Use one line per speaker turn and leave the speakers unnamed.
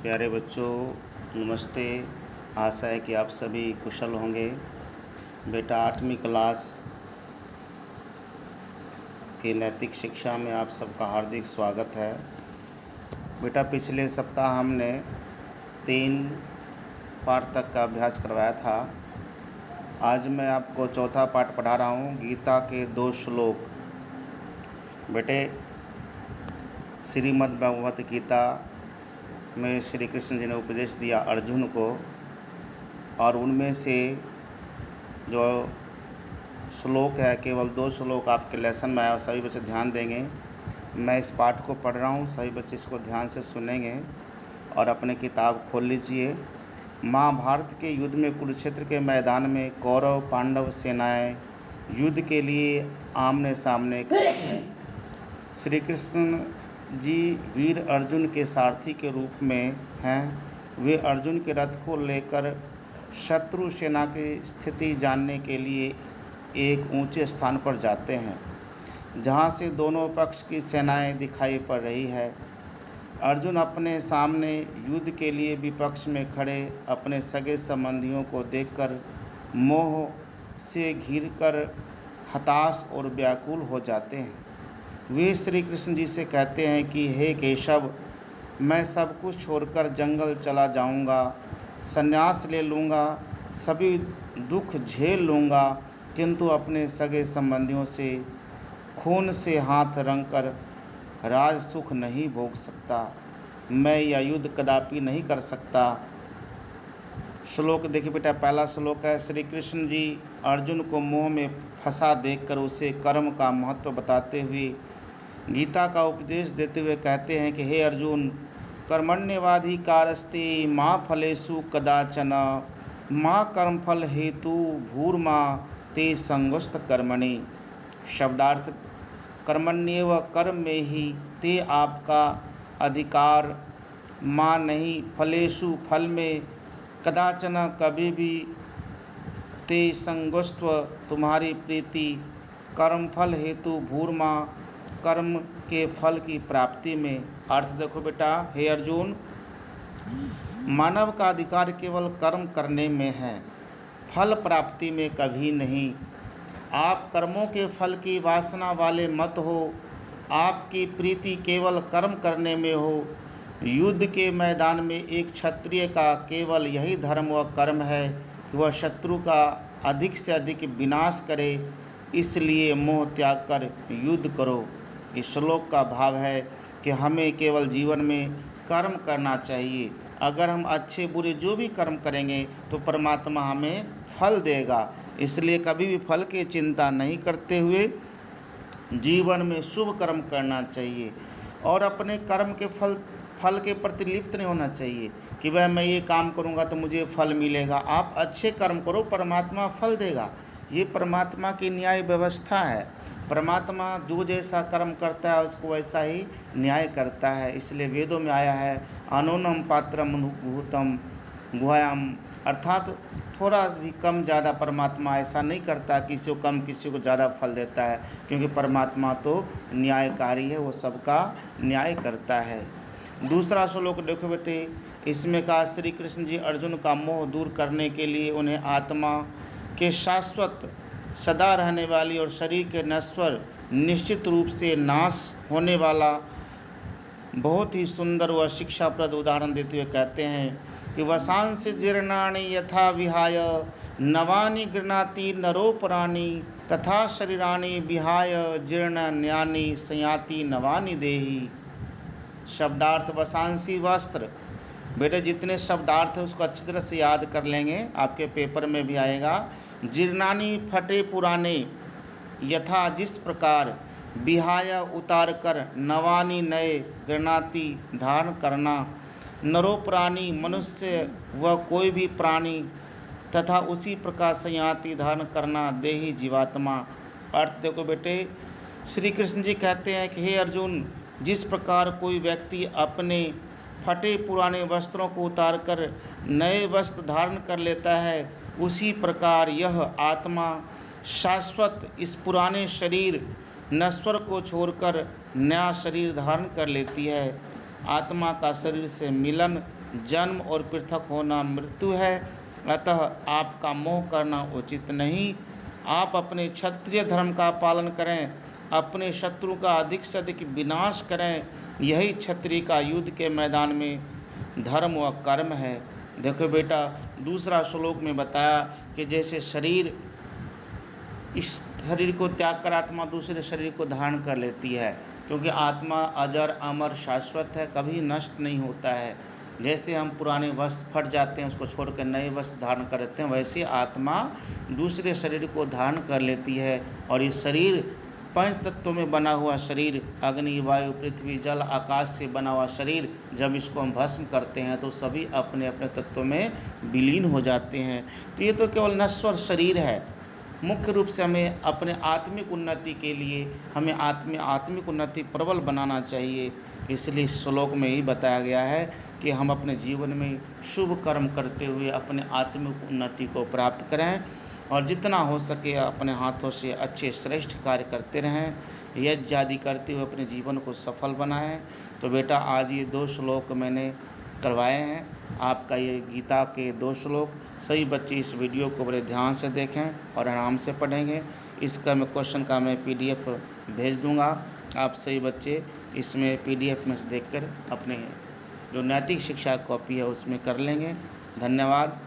प्यारे बच्चों, नमस्ते। आशा है कि आप सभी कुशल होंगे। बेटा 8वीं क्लास की नैतिक शिक्षा में आप सबका हार्दिक स्वागत है। बेटा पिछले सप्ताह हमने 3 पाठ तक का अभ्यास करवाया था। आज मैं आपको चौथा पाठ पढ़ा रहा हूँ, गीता के 2 श्लोक। बेटे श्रीमद् भगवत गीता में श्री कृष्ण जी ने उपदेश दिया अर्जुन को, और उनमें से जो श्लोक है, केवल 2 श्लोक आपके लेसन में आया। सभी बच्चे ध्यान देंगे। मैं इस पाठ को पढ़ रहा हूँ, सभी बच्चे इसको ध्यान से सुनेंगे और अपने किताब खोल लीजिए। महाभारत के युद्ध में कुरुक्षेत्र के मैदान में कौरव पांडव सेनाएं युद्ध के लिए आमने सामने। श्री कृष्ण जी वीर अर्जुन के सारथी के रूप में हैं। वे अर्जुन के रथ को लेकर शत्रु सेना की स्थिति जानने के लिए एक ऊंचे स्थान पर जाते हैं, जहां से दोनों पक्ष की सेनाएं दिखाई पड़ रही है। अर्जुन अपने सामने युद्ध के लिए विपक्ष में खड़े अपने सगे संबंधियों को देखकर मोह से घिरकर हताश और व्याकुल हो जाते हैं। वे श्री कृष्ण जी से कहते हैं कि हे केशव, मैं सब कुछ छोड़कर जंगल चला जाऊंगा, संन्यास ले लूँगा, सभी दुख झेल लूँगा, किंतु अपने सगे संबंधियों से खून से हाथ रंगकर राज सुख नहीं भोग सकता। मैं यह युद्ध कदापि नहीं कर सकता। श्लोक देखिए बेटा, पहला श्लोक है। श्री कृष्ण जी अर्जुन को मोह में फंसा देखकर उसे कर्म का महत्व बताते हुए गीता का उपदेश देते हुए कहते हैं कि हे अर्जुन, कर्मण्यवाधिकारस्ते माँ फलेषु कदाचन माँ कर्मफल हेतु भूर्मा ते संगुस्त कर्मणि। शब्दार्थ, कर्मण्येव कर्म में ही ते आपका अधिकार, माँ नहीं फलेषु फल में, कदाचन कभी भी, ते संगुस्त्व तुम्हारी प्रीति, कर्मफल हेतु भूर्मा कर्म के फल की प्राप्ति में। अर्थ देखो बेटा, हे अर्जुन, मानव का अधिकार केवल कर्म करने में है, फल प्राप्ति में कभी नहीं। आप कर्मों के फल की वासना वाले मत हो। आपकी प्रीति केवल कर्म करने में हो। युद्ध के मैदान में एक क्षत्रिय का केवल यही धर्म व कर्म है कि वह शत्रु का अधिक से अधिक विनाश करे। इसलिए मोह त्याग कर युद्ध करो। इस श्लोक का भाव है कि हमें केवल जीवन में कर्म करना चाहिए। अगर हम अच्छे बुरे जो भी कर्म करेंगे तो परमात्मा हमें फल देगा। इसलिए कभी भी फल की चिंता नहीं करते हुए जीवन में शुभ कर्म करना चाहिए और अपने कर्म के फल के प्रति लिप्त नहीं होना चाहिए कि वह मैं ये काम करूँगा तो मुझे फल मिलेगा। आप अच्छे कर्म करो, परमात्मा फल देगा। ये परमात्मा की न्याय व्यवस्था है। परमात्मा जो जैसा कर्म करता है उसको वैसा ही न्याय करता है। इसलिए वेदों में आया है अनूनम पात्रम भूतम गुहायाम, अर्थात थोड़ा भी कम ज़्यादा परमात्मा ऐसा नहीं करता, किसी को कम किसी को ज़्यादा फल देता है, क्योंकि परमात्मा तो न्यायकारी है, वो सबका न्याय करता है। दूसरा श्लोक देखो बेटे, इसमें कहा श्री कृष्ण जी अर्जुन का मोह दूर करने के लिए उन्हें आत्मा के शाश्वत सदा रहने वाली और शरीर के नश्वर निश्चित रूप से नाश होने वाला बहुत ही सुंदर व शिक्षाप्रद उदाहरण देते हुए कहते हैं कि वसांसि जीर्णानि यथा विहाय नवानि गृह्णाति नरोपराणि तथा शरीराणि विहाय जीर्णान्यानि संयाति नवानि देहि। शब्दार्थ, वसांसी वस्त्र। बेटे जितने शब्दार्थ है उसको अच्छी तरह से याद कर लेंगे, आपके पेपर में भी आएगा। जीर्णानि फटे पुराने, यथा जिस प्रकार, विहाय उतार कर, नवानि नए, गृह्णाति धारण करना, नरोप्राणी मनुष्य व कोई भी प्राणी, तथा उसी प्रकार संयाति धारण करना देही जीवात्मा। अर्थ देखो बेटे, श्री कृष्ण जी कहते हैं कि हे अर्जुन, जिस प्रकार कोई व्यक्ति अपने फटे पुराने वस्त्रों को उतार कर नए वस्त्र धारण कर लेता है, उसी प्रकार यह आत्मा शाश्वत इस पुराने शरीर नश्वर को छोड़कर नया शरीर धारण कर लेती है। आत्मा का शरीर से मिलन जन्म और पृथक होना मृत्यु है, अतः आपका मोह करना उचित नहीं। आप अपने क्षत्रिय धर्म का पालन करें, अपने शत्रु का अधिक से अधिक विनाश करें। यही क्षत्रिय का युद्ध के मैदान में धर्म व कर्म है। देखो बेटा, दूसरा श्लोक में बताया कि जैसे शरीर, इस शरीर को त्याग कर आत्मा दूसरे शरीर को धारण कर लेती है, क्योंकि आत्मा अजर अमर शाश्वत है, कभी नष्ट नहीं होता है। जैसे हम पुराने वस्त्र फट जाते हैं, उसको छोड़कर नए वस्त्र धारण कर लेते हैं, वैसे आत्मा दूसरे शरीर को धारण कर लेती है। और ये शरीर पंच तत्वों में बना हुआ शरीर, अग्नि वायु पृथ्वी जल आकाश से बना हुआ शरीर, जब इसको हम भस्म करते हैं तो सभी अपने अपने तत्वों में विलीन हो जाते हैं। तो ये तो केवल नश्वर शरीर है। मुख्य रूप से हमें अपने आत्मिक उन्नति के लिए हमें आत्मिक उन्नति प्रबल बनाना चाहिए। इसलिए इस श्लोक में ही बताया गया है कि हम अपने जीवन में शुभ कर्म करते हुए अपने आत्मिक उन्नति को प्राप्त करें और जितना हो सके अपने हाथों से अच्छे श्रेष्ठ कार्य करते रहें, यज्ञ आदि करते हुए अपने जीवन को सफल बनाएं। तो बेटा, आज ये 2 श्लोक मैंने करवाए हैं, आपका ये गीता के 2 श्लोक। सभी बच्चे इस वीडियो को बड़े ध्यान से देखें और आराम से पढ़ेंगे। इसका मैं क्वेश्चन का मैं PDF भेज दूंगा। आप सभी बच्चे इसमें PDF में से देखकर अपने जो नैतिक शिक्षा कॉपी है उसमें कर लेंगे। धन्यवाद।